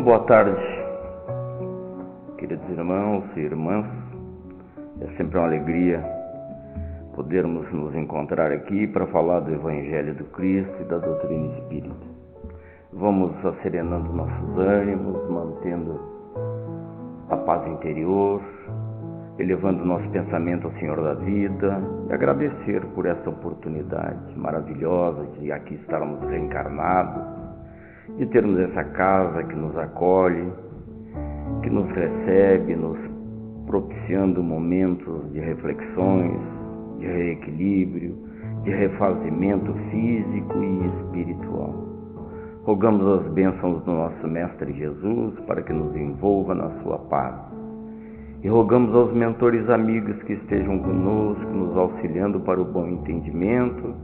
boa tarde, queridos irmãos e irmãs. É sempre uma alegria podermos nos encontrar aqui para falar do Evangelho do Cristo e da doutrina espírita. Vamos asserenando nossos ânimos, mantendo a paz interior, elevando nosso pensamento ao Senhor da vida e agradecer por essa oportunidade maravilhosa de aqui estarmos reencarnados, de termos essa casa que nos acolhe, que nos recebe, nos propiciando momentos de reflexões, de reequilíbrio, de refazimento físico e espiritual. Rogamos as bênçãos do nosso Mestre Jesus para que nos envolva na sua paz. E rogamos aos mentores amigos que estejam conosco, nos auxiliando para o bom entendimento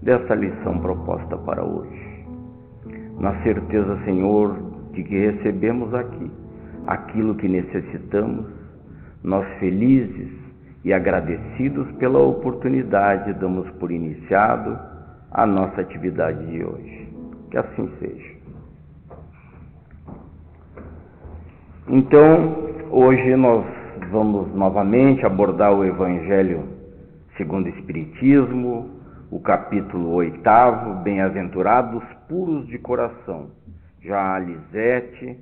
dessa lição proposta para hoje. Na certeza, Senhor, de que recebemos aqui aquilo que necessitamos, nós felizes e agradecidos pela oportunidade, damos por iniciado a nossa atividade de hoje. Que assim seja. Então, hoje nós vamos novamente abordar o Evangelho segundo o Espiritismo, o capítulo 8º, Bem-aventurados puros de coração. Já a Lisete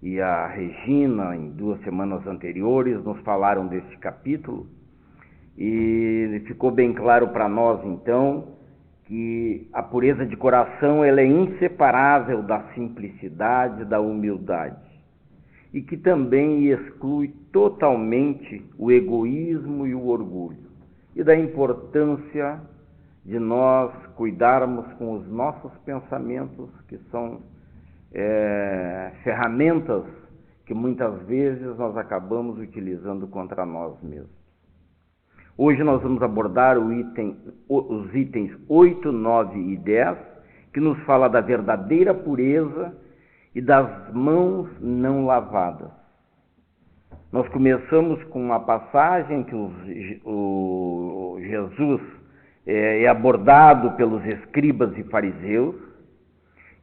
e a Regina, em 2 semanas anteriores, nos falaram desse capítulo e ficou bem claro para nós, então, que a pureza de coração ela é inseparável da simplicidade, da humildade, e que também exclui totalmente o egoísmo e o orgulho, e da importância de nós cuidarmos com os nossos pensamentos, que são ferramentas que muitas vezes nós acabamos utilizando contra nós mesmos. Hoje nós vamos abordar os itens 8, 9 e 10, que nos fala da verdadeira pureza e das mãos não lavadas. Nós começamos com uma passagem que o Jesus é abordado pelos escribas e fariseus,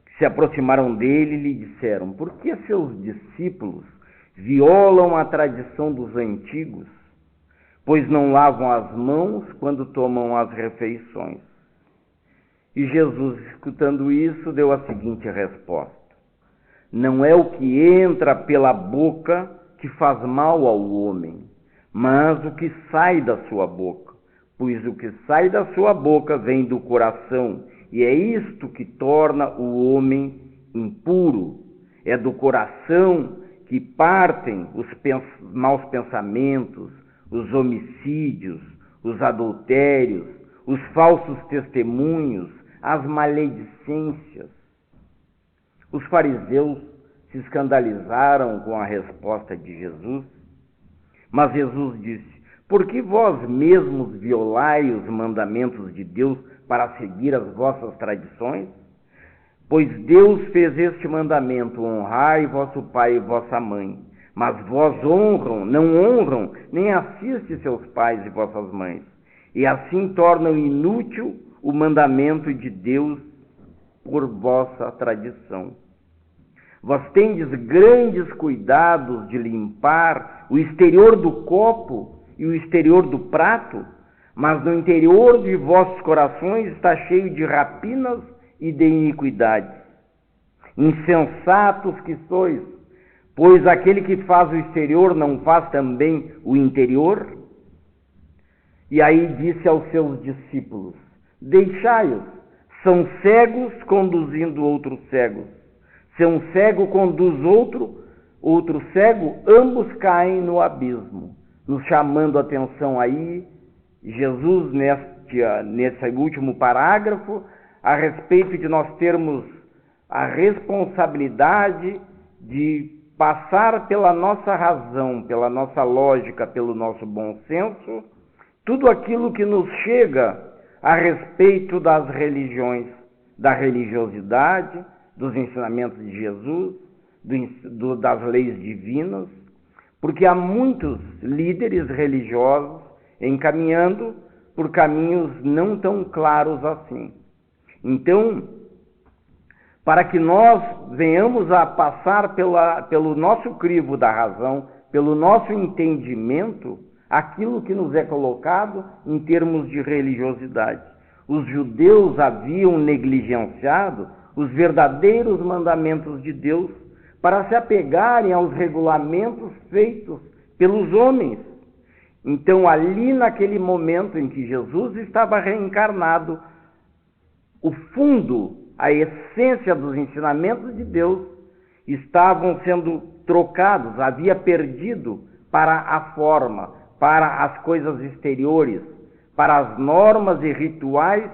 que se aproximaram dele e lhe disseram: por que seus discípulos violam a tradição dos antigos, pois não lavam as mãos quando tomam as refeições? E Jesus, escutando isso, deu a seguinte resposta: não é o que entra pela boca que faz mal ao homem, mas o que sai da sua boca, pois o que sai da sua boca vem do coração, e é isto que torna o homem impuro. É do coração que partem os maus pensamentos, os homicídios, os adultérios, os falsos testemunhos, as maledicências. Os fariseus se escandalizaram com a resposta de Jesus, mas Jesus disse: por que vós mesmos violai os mandamentos de Deus para seguir as vossas tradições? Pois Deus fez este mandamento: honrai vosso pai e vossa mãe. Mas vós não honram, nem assiste seus pais e vossas mães. E assim tornam inútil o mandamento de Deus por vossa tradição. Vós tendes grandes cuidados de limpar o exterior do copo e o exterior do prato, mas no interior de vossos corações está cheio de rapinas e de iniquidades. Insensatos que sois, pois aquele que faz o exterior não faz também o interior? E aí disse aos seus discípulos: deixai-os, são cegos conduzindo outros cegos. Se um cego conduz outro cego, ambos caem no abismo. Nos chamando a atenção aí, Jesus, nesse último parágrafo, a respeito de nós termos a responsabilidade de passar pela nossa razão, pela nossa lógica, pelo nosso bom senso, tudo aquilo que nos chega a respeito das religiões, da religiosidade, dos ensinamentos de Jesus, das leis divinas, porque há muitos líderes religiosos encaminhando por caminhos não tão claros assim. Então, para que nós venhamos a passar pelo nosso crivo da razão, pelo nosso entendimento, aquilo que nos é colocado em termos de religiosidade. Os judeus haviam negligenciado os verdadeiros mandamentos de Deus para se apegarem aos regulamentos feitos pelos homens. Então, ali naquele momento em que Jesus estava reencarnado, o fundo, a essência dos ensinamentos de Deus estavam sendo trocados, havia perdido para a forma, para as coisas exteriores, para as normas e rituais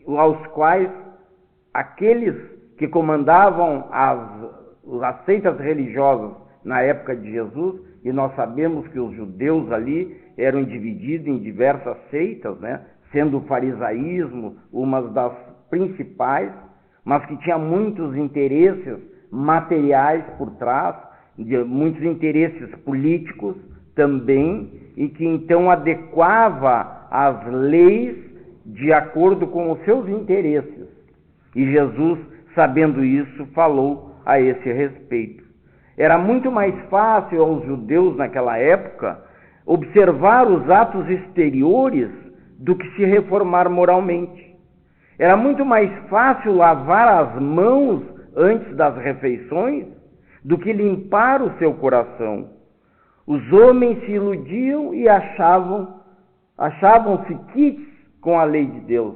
aos quais aqueles que comandavam as seitas religiosas na época de Jesus, e nós sabemos que os judeus ali eram divididos em diversas seitas, né? Sendo o farisaísmo uma das principais, mas que tinha muitos interesses materiais por trás, muitos interesses políticos também, e que então adequava as leis de acordo com os seus interesses. E Jesus, sabendo isso, falou a esse respeito. Era muito mais fácil aos judeus naquela época observar os atos exteriores do que se reformar moralmente. Era muito mais fácil lavar as mãos antes das refeições do que limpar o seu coração. Os homens se iludiam e achavam-se quites com a lei de Deus.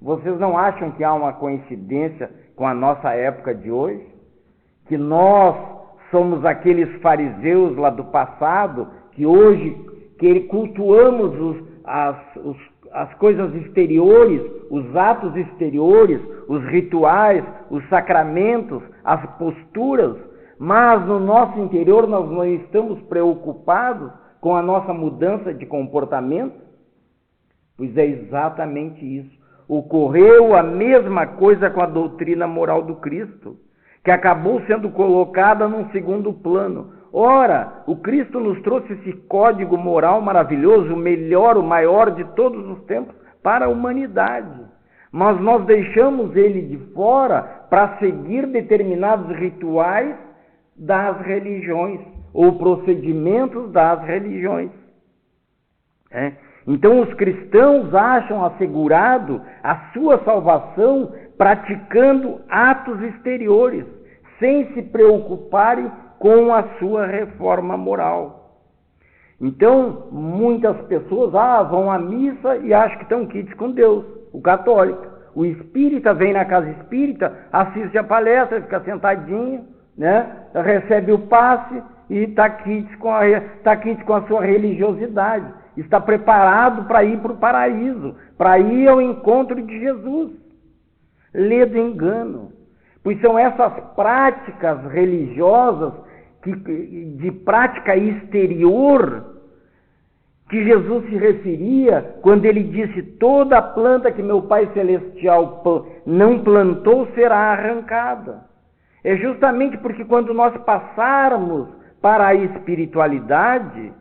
Vocês não acham que há uma coincidência com a nossa época de hoje? Que nós somos aqueles fariseus lá do passado, que hoje cultuamos as coisas exteriores, os atos exteriores, os rituais, os sacramentos, as posturas, mas no nosso interior nós não estamos preocupados com a nossa mudança de comportamento? Pois é exatamente isso. Ocorreu a mesma coisa com a doutrina moral do Cristo, que acabou sendo colocada num segundo plano. Ora, o Cristo nos trouxe esse código moral maravilhoso, o melhor, o maior de todos os tempos, para a humanidade. Mas nós deixamos ele de fora para seguir determinados rituais das religiões, ou procedimentos das religiões. Então os cristãos acham assegurado a sua salvação praticando atos exteriores, sem se preocuparem com a sua reforma moral. Então, muitas pessoas vão à missa e acham que estão quites com Deus, o católico. O espírita vem na casa espírita, assiste a palestra, fica sentadinho, né? Recebe o passe e está quites com a sua religiosidade. Está preparado para ir para o paraíso, para ir ao encontro de Jesus. Lê do engano. Pois são essas práticas religiosas, de prática exterior, que Jesus se referia quando ele disse: toda a planta que meu Pai Celestial não plantou será arrancada. É justamente porque quando nós passarmos para a espiritualidade,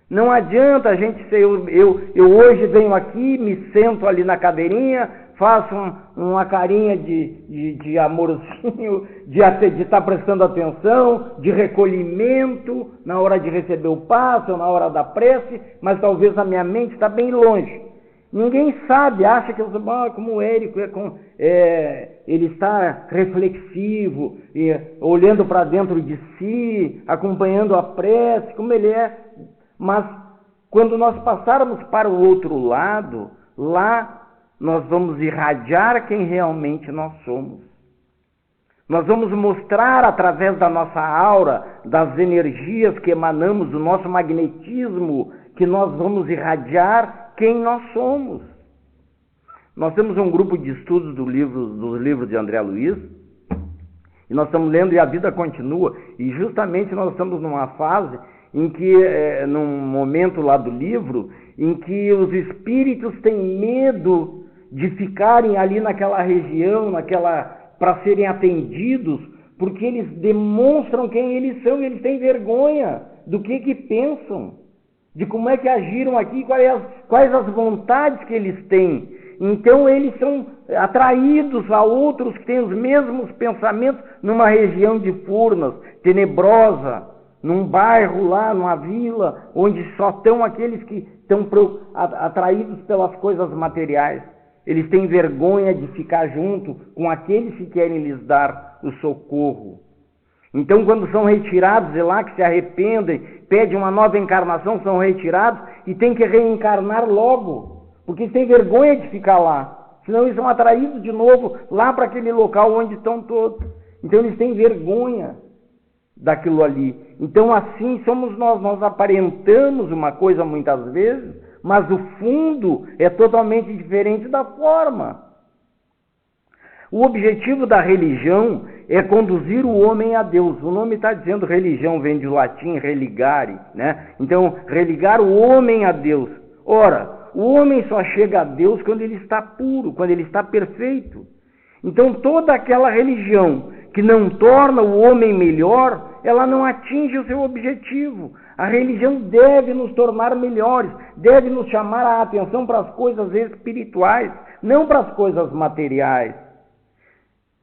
não adianta a gente ser... Eu hoje venho aqui, me sento ali na cadeirinha, faço uma carinha de amorzinho, de estar prestando atenção, de recolhimento, na hora de receber o passe ou na hora da prece, mas talvez a minha mente está bem longe. Ninguém sabe, acha que como o Érico ele está reflexivo, olhando para dentro de si, acompanhando a prece, como ele é. Mas quando nós passarmos para o outro lado, lá nós vamos irradiar quem realmente nós somos. Nós vamos mostrar através da nossa aura, das energias que emanamos, do nosso magnetismo, que nós vamos irradiar quem nós somos. Nós temos um grupo de estudos dos livros de André Luiz, e nós estamos lendo E a Vida Continua, e justamente nós estamos numa fase em que, num momento lá do livro, em que os espíritos têm medo de ficarem ali naquela região, para serem atendidos, porque eles demonstram quem eles são, e eles têm vergonha do que pensam, de como é que agiram aqui, quais as vontades que eles têm. Então eles são atraídos a outros que têm os mesmos pensamentos numa região de Furnas, tenebrosa, num bairro lá, numa vila, onde só estão aqueles que estão atraídos pelas coisas materiais. Eles têm vergonha de ficar junto com aqueles que querem lhes dar o socorro. Então, quando são retirados de lá, que se arrependem, pedem uma nova encarnação, são retirados e têm que reencarnar logo, porque eles têm vergonha de ficar lá. Senão eles são atraídos de novo lá para aquele local onde estão todos. Então, eles têm vergonha daquilo ali. Então, assim somos nós. Nós aparentamos uma coisa muitas vezes, mas o fundo é totalmente diferente da forma. O objetivo da religião é conduzir o homem a Deus. O nome está dizendo religião, vem do latim religare, né? Então, religar o homem a Deus. Ora, o homem só chega a Deus quando ele está puro, quando ele está perfeito. Então, toda aquela religião que não torna o homem melhor, ela não atinge o seu objetivo. A religião deve nos tornar melhores, deve nos chamar a atenção para as coisas espirituais, não para as coisas materiais.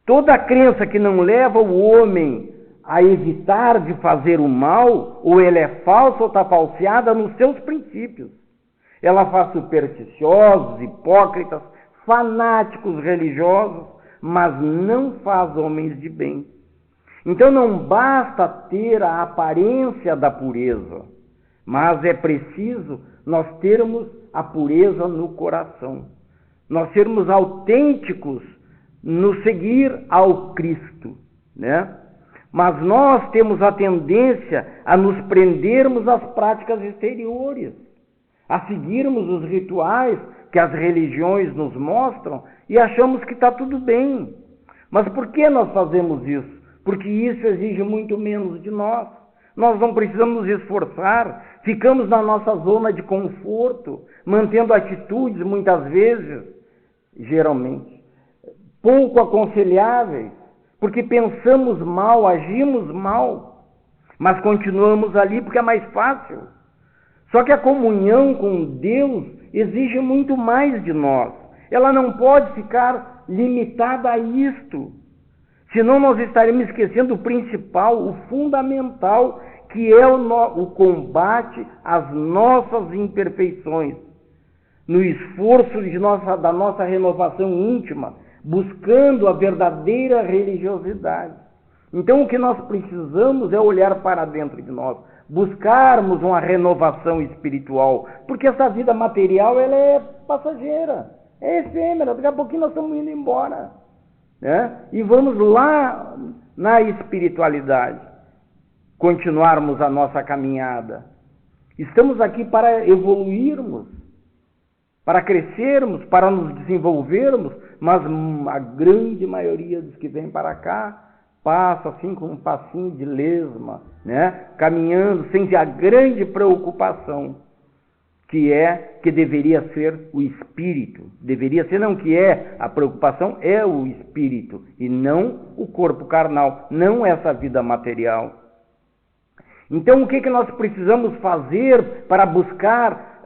Toda crença que não leva o homem a evitar de fazer o mal, ou ela é falsa ou está falseada nos seus princípios. Ela faz supersticiosos, hipócritas, fanáticos religiosos, mas não faz homens de bem. Então não basta ter a aparência da pureza, mas é preciso nós termos a pureza no coração. Nós sermos autênticos no seguir ao Cristo, né? Mas nós temos a tendência a nos prendermos às práticas exteriores, a seguirmos os rituais que as religiões nos mostram e achamos que está tudo bem. Mas por que nós fazemos isso? Porque isso exige muito menos de nós. Nós não precisamos nos esforçar, ficamos na nossa zona de conforto, mantendo atitudes, muitas vezes, geralmente, pouco aconselháveis, porque pensamos mal, agimos mal, mas continuamos ali porque é mais fácil. Só que a comunhão com Deus exige muito mais de nós. Ela não pode ficar limitada a isto. Senão nós estaremos esquecendo o principal, o fundamental, que é o combate às nossas imperfeições. No esforço da nossa renovação íntima, buscando a verdadeira religiosidade. Então o que nós precisamos é olhar para dentro de nós, buscarmos uma renovação espiritual, porque essa vida material ela é passageira, é efêmera, daqui a pouquinho nós estamos indo embora. Né? E vamos lá na espiritualidade, continuarmos a nossa caminhada. Estamos aqui para evoluirmos, para crescermos, para nos desenvolvermos, mas a grande maioria dos que vêm para cá passa assim com um passinho de lesma, né? Caminhando sem ter a grande preocupação que deveria ser o espírito. Deveria ser, não que é, a preocupação é o espírito e não o corpo carnal, não essa vida material. Então o que nós precisamos fazer para buscar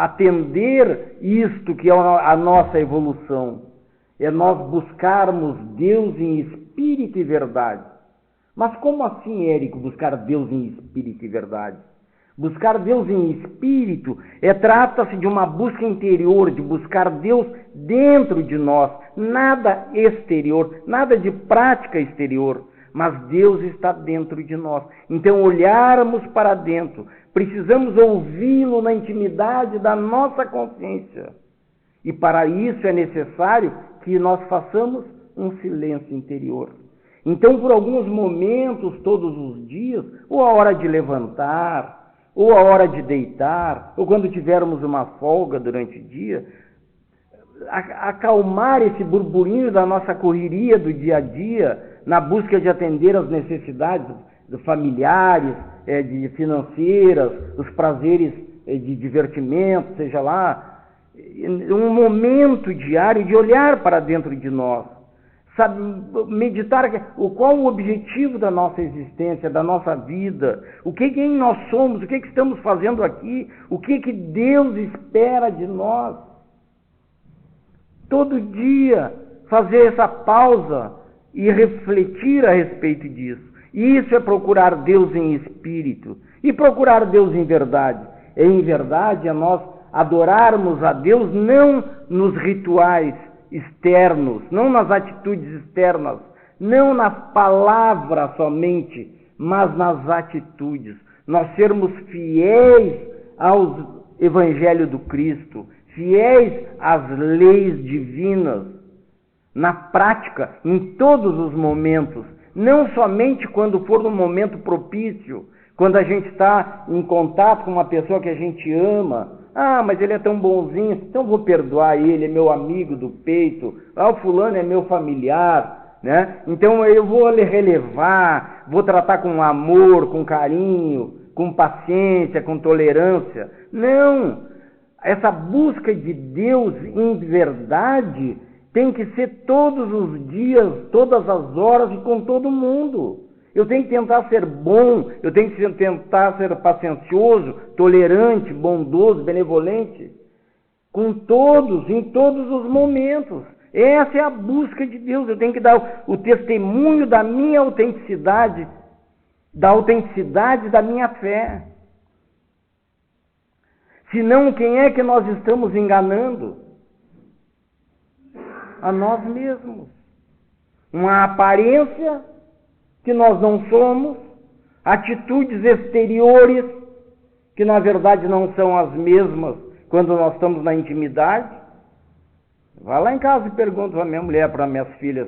atender isto que é a nossa evolução? É nós buscarmos Deus em espírito e verdade. Mas como assim, Érico, buscar Deus em espírito e verdade? Buscar Deus em espírito trata-se de uma busca interior, de buscar Deus dentro de nós, nada exterior, nada de prática exterior, mas Deus está dentro de nós. Então olharmos para dentro, precisamos ouvi-lo na intimidade da nossa consciência. E para isso é necessário que nós façamos um silêncio interior. Então, por alguns momentos, todos os dias, ou a hora de levantar, ou a hora de deitar, ou quando tivermos uma folga durante o dia, acalmar esse burburinho da nossa correria do dia a dia, na busca de atender às necessidades familiares, de financeiras, os prazeres de divertimento, seja lá, um momento diário de olhar para dentro de nós, sabe, meditar qual o objetivo da nossa existência, da nossa vida, quem nós somos, o que estamos fazendo aqui, o que Deus espera de nós. Todo dia fazer essa pausa e refletir a respeito disso. E isso é procurar Deus em espírito e procurar Deus em verdade. Em verdade é nós adorarmos a Deus não nos rituais externos, não nas atitudes externas, não na palavra somente, mas nas atitudes. Nós sermos fiéis ao Evangelho do Cristo, fiéis às leis divinas, na prática, em todos os momentos, não somente quando for um momento propício, quando a gente está em contato com uma pessoa que a gente ama. Ah, mas ele é tão bonzinho, então vou perdoar ele, é meu amigo do peito. Ah, o fulano é meu familiar, né? Então eu vou lhe relevar, vou tratar com amor, com carinho, com paciência, com tolerância. Não! Essa busca de Deus em verdade tem que ser todos os dias, todas as horas e com todo mundo. Eu tenho que tentar ser bom, eu tenho que tentar ser paciencioso, tolerante, bondoso, benevolente, com todos, em todos os momentos. Essa é a busca de Deus. Eu tenho que dar o testemunho da minha autenticidade, da minha fé. Senão, quem é que nós estamos enganando? A nós mesmos. Uma aparência que nós não somos, atitudes exteriores que na verdade não são as mesmas quando nós estamos na intimidade. Vai lá em casa e pergunta para minha mulher, para minhas filhas,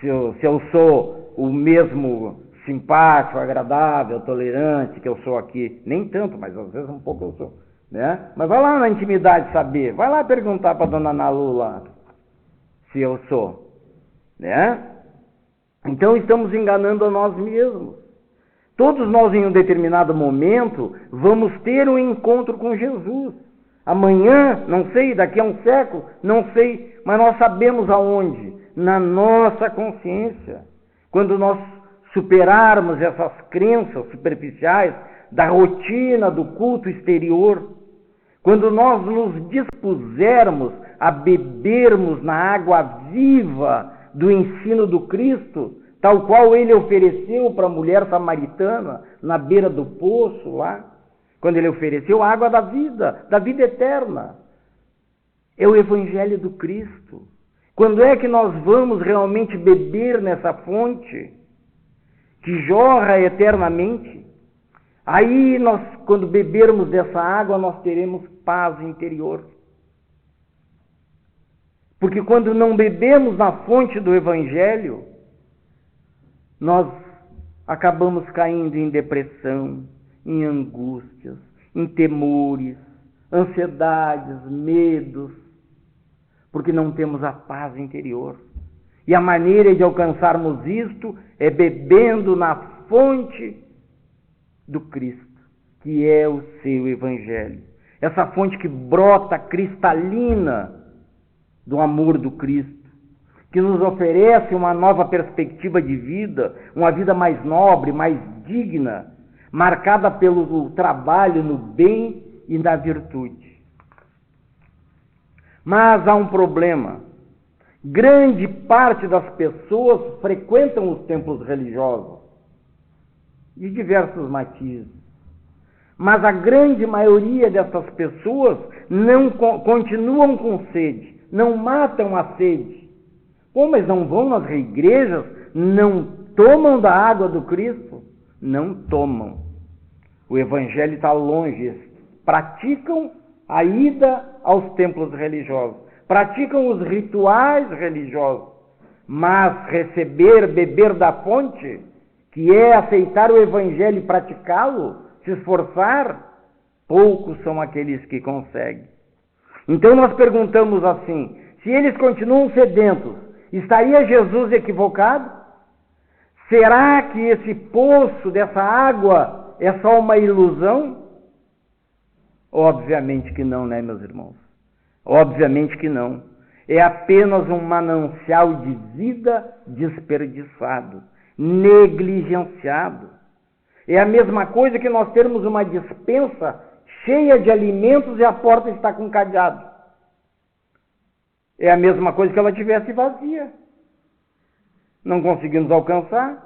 se eu sou o mesmo simpático, agradável, tolerante que eu sou aqui. Nem tanto, mas às vezes um pouco eu sou, né? Mas vai lá na intimidade saber, vai lá perguntar para a dona Nalu lá se eu sou, né? Então estamos enganando a nós mesmos. Todos nós em um determinado momento vamos ter um encontro com Jesus. Amanhã, não sei, daqui a um século, não sei, mas nós sabemos aonde? Na nossa consciência. Quando nós superarmos essas crenças superficiais da rotina do culto exterior, quando nós nos dispusermos a bebermos na água viva do ensino do Cristo, tal qual ele ofereceu para a mulher samaritana na beira do poço lá, quando ele ofereceu a água da vida eterna. É o Evangelho do Cristo. Quando é que nós vamos realmente beber nessa fonte que jorra eternamente? Aí nós, quando bebermos dessa água, nós teremos paz interior. Porque quando não bebemos na fonte do Evangelho, nós acabamos caindo em depressão, em angústias, em temores, ansiedades, medos, porque não temos a paz interior. E a maneira de alcançarmos isto é bebendo na fonte do Cristo, que é o seu Evangelho. Essa fonte que brota cristalina do amor do Cristo, que nos oferece uma nova perspectiva de vida, uma vida mais nobre, mais digna, marcada pelo trabalho no bem e na virtude. Mas há um problema. Grande parte das pessoas frequentam os templos religiosos, de diversos matizes. Mas a grande maioria dessas pessoas não continuam com sede, não matam a sede. Pô, mas não vão nas igrejas? Não tomam da água do Cristo? Não tomam. O Evangelho está longe. Praticam a ida aos templos religiosos. Praticam os rituais religiosos. Mas beber da fonte, que é aceitar o Evangelho e praticá-lo, se esforçar, poucos são aqueles que conseguem. Então nós perguntamos assim, se eles continuam sedentos, estaria Jesus equivocado? Será que esse poço dessa água é só uma ilusão? Obviamente que não, né, meus irmãos? Obviamente que não. É apenas um manancial de vida desperdiçado, negligenciado. É a mesma coisa que nós termos uma despensa cheia de alimentos e a porta está com cadeado. É a mesma coisa que ela tivesse vazia. Não conseguimos alcançar.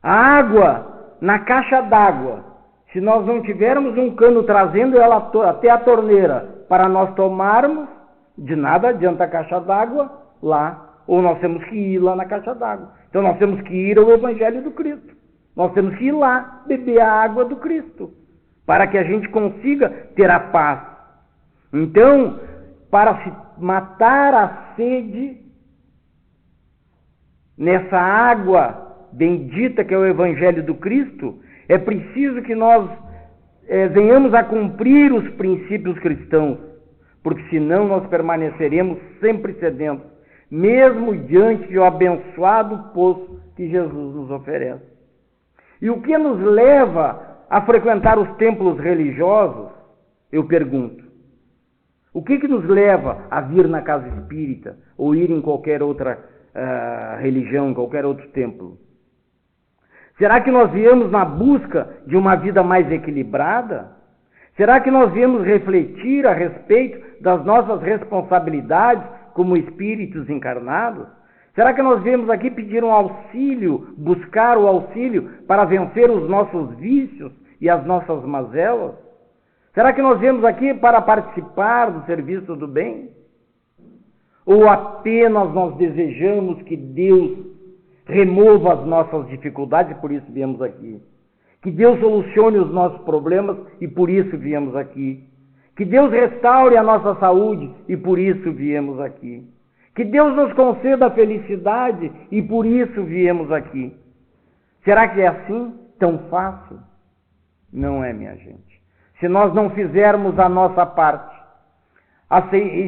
A água na caixa d'água, se nós não tivermos um cano trazendo ela até a torneira para nós tomarmos, de nada adianta a caixa d'água lá, ou nós temos que ir lá na caixa d'água. Então nós temos que ir ao Evangelho do Cristo. Nós temos que ir lá beber a água do Cristo, para que a gente consiga ter a paz. Então, para se matar a sede nessa água bendita que é o Evangelho do Cristo, é preciso que nós venhamos a cumprir os princípios cristãos, porque senão nós permaneceremos sempre sedentos, mesmo diante do abençoado poço que Jesus nos oferece. E o que nos leva a frequentar os templos religiosos? Eu pergunto. O que nos leva a vir na casa espírita ou ir em qualquer outra religião, em qualquer outro templo? Será que nós viemos na busca de uma vida mais equilibrada? Será que nós viemos refletir a respeito das nossas responsabilidades como espíritos encarnados? Será que nós viemos aqui pedir um auxílio, buscar o auxílio para vencer os nossos vícios e as nossas mazelas? Será que nós viemos aqui para participar do serviço do bem? Ou apenas nós desejamos que Deus remova as nossas dificuldades e por isso viemos aqui? Que Deus solucione os nossos problemas e por isso viemos aqui? Que Deus restaure a nossa saúde e por isso viemos aqui? Que Deus nos conceda a felicidade e por isso viemos aqui? Será que é assim? Tão fácil? Não é, minha gente. Se nós não fizermos a nossa parte,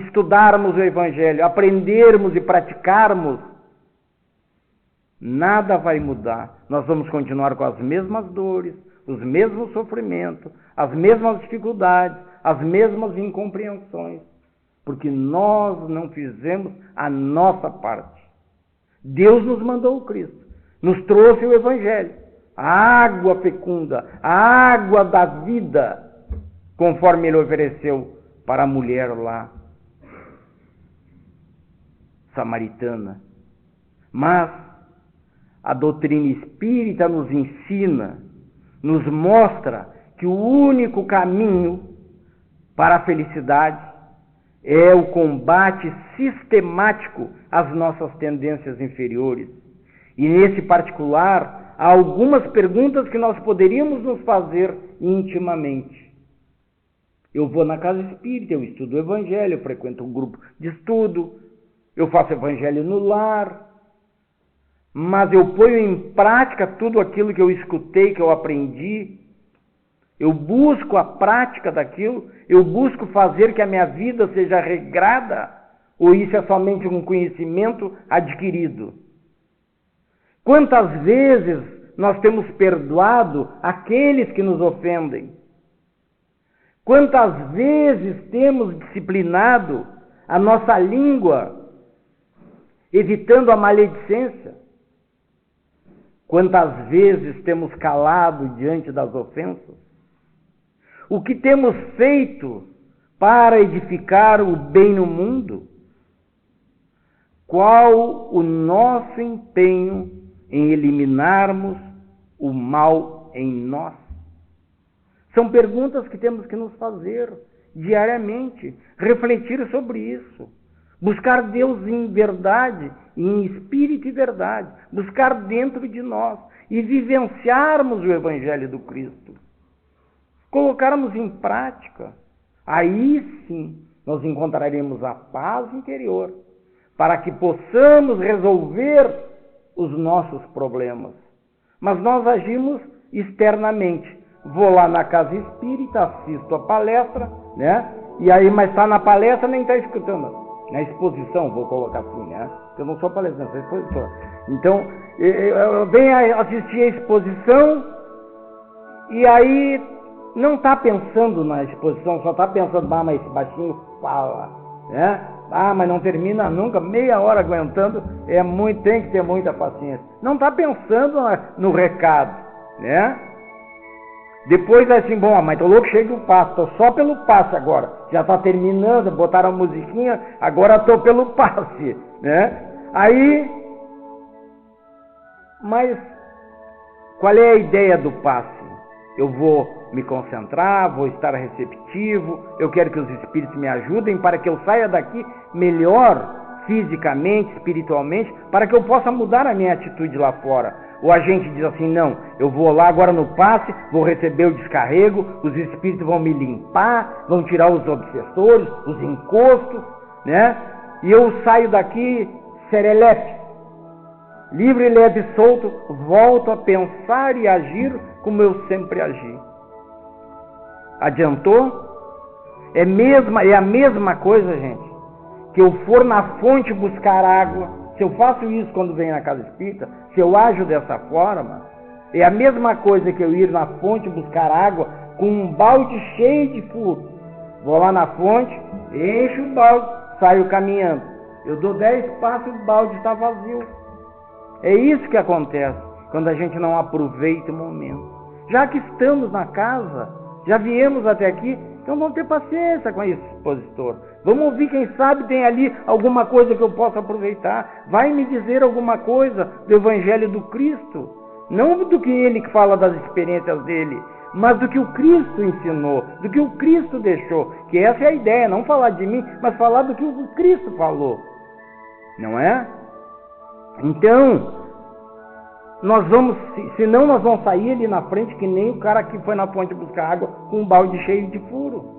estudarmos o Evangelho, aprendermos e praticarmos, nada vai mudar. Nós vamos continuar com as mesmas dores, os mesmos sofrimentos, as mesmas dificuldades, as mesmas incompreensões, porque nós não fizemos a nossa parte. Deus nos mandou o Cristo, nos trouxe o Evangelho, a água fecunda, a água da vida, conforme Ele ofereceu para a mulher lá, samaritana. Mas a doutrina espírita nos ensina, nos mostra que o único caminho para a felicidade é o combate sistemático às nossas tendências inferiores. E nesse particular, há algumas perguntas que nós poderíamos nos fazer intimamente. Eu vou na casa espírita, eu estudo o Evangelho, eu frequento um grupo de estudo, eu faço Evangelho no lar, mas eu ponho em prática tudo aquilo que eu escutei, que eu aprendi. Eu busco a prática daquilo, eu busco fazer que a minha vida seja regrada, ou isso é somente um conhecimento adquirido? Quantas vezes nós temos perdoado aqueles que nos ofendem? Quantas vezes temos disciplinado a nossa língua, evitando a maledicência? Quantas vezes temos calado diante das ofensas? O que temos feito para edificar o bem no mundo? Qual o nosso empenho em eliminarmos o mal em nós? São perguntas que temos que nos fazer diariamente, refletir sobre isso, buscar Deus em verdade, em espírito e verdade, buscar dentro de nós e vivenciarmos o Evangelho do Cristo, colocarmos em prática. Aí sim nós encontraremos a paz interior para que possamos resolver os nossos problemas. Mas nós agimos externamente. Vou lá na casa espírita, assisto a palestra, né? E aí, mas está na palestra, nem está escutando. Na exposição, vou colocar assim, né? Eu não sou palestrante, sou expositor. Então, eu venho assistir a exposição e aí não está pensando na exposição, só está pensando, mas esse baixinho fala, né? Mas não termina nunca, meia hora aguentando, tem que ter muita paciência. Não está pensando no recado, né? Depois é assim, bom, mas tô louco cheio do passe, tô só pelo passe agora. Já tá terminando, botaram a musiquinha, agora tô pelo passe, né? Aí, mas qual é a ideia do passe? Eu vou me concentrar, vou estar receptivo, eu quero que os espíritos me ajudem para que eu saia daqui melhor fisicamente, espiritualmente, para que eu possa mudar a minha atitude lá fora. Ou a gente diz assim, não, eu vou lá agora no passe, vou receber o descarrego, os espíritos vão me limpar, vão tirar os obsessores, os encostos, né? E eu saio daqui serelepe, livre, leve, solto, volto a pensar e agir como eu sempre agi. Adiantou? É a mesma coisa, gente, que eu for na fonte buscar água. Se eu faço isso quando venho na casa espírita, se eu ajo dessa forma, é a mesma coisa que eu ir na fonte buscar água com um balde cheio de furo. Vou lá na fonte, encho o balde, saio caminhando. Eu dou 10 passos e o balde está vazio. É isso que acontece quando a gente não aproveita o momento. Já que estamos na casa, já viemos até aqui, então vamos ter paciência com esse expositor. Vamos ouvir, quem sabe tem ali alguma coisa que eu possa aproveitar. Vai me dizer alguma coisa do Evangelho do Cristo. Não do que ele fala das experiências dele, mas do que o Cristo ensinou, do que o Cristo deixou. Que essa é a ideia, não falar de mim, mas falar do que o Cristo falou. Não é? Então, nós vamos, senão nós vamos sair ali na frente que nem o cara que foi na fonte buscar água com um balde cheio de furo.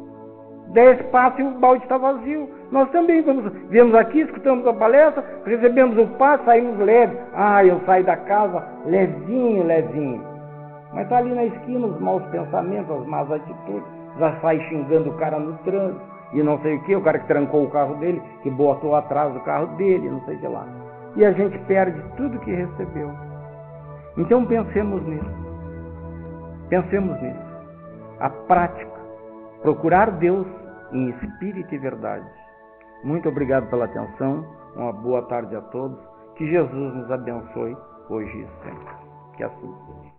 10 passos e o balde está vazio. Nós também viemos aqui, escutamos a palestra, recebemos o passe, saímos leve. Eu saio da casa levinho, levinho. Mas está ali na esquina os maus pensamentos, as más atitudes, já sai xingando o cara no trânsito, e não sei o que, o cara que trancou o carro dele, que botou atrás do carro dele, não sei o que lá. E a gente perde tudo que recebeu. Então pensemos nisso. Pensemos nisso. A prática. Procurar Deus em espírito e verdade. Muito obrigado pela atenção. Uma boa tarde a todos. Que Jesus nos abençoe hoje e sempre. Que assim seja.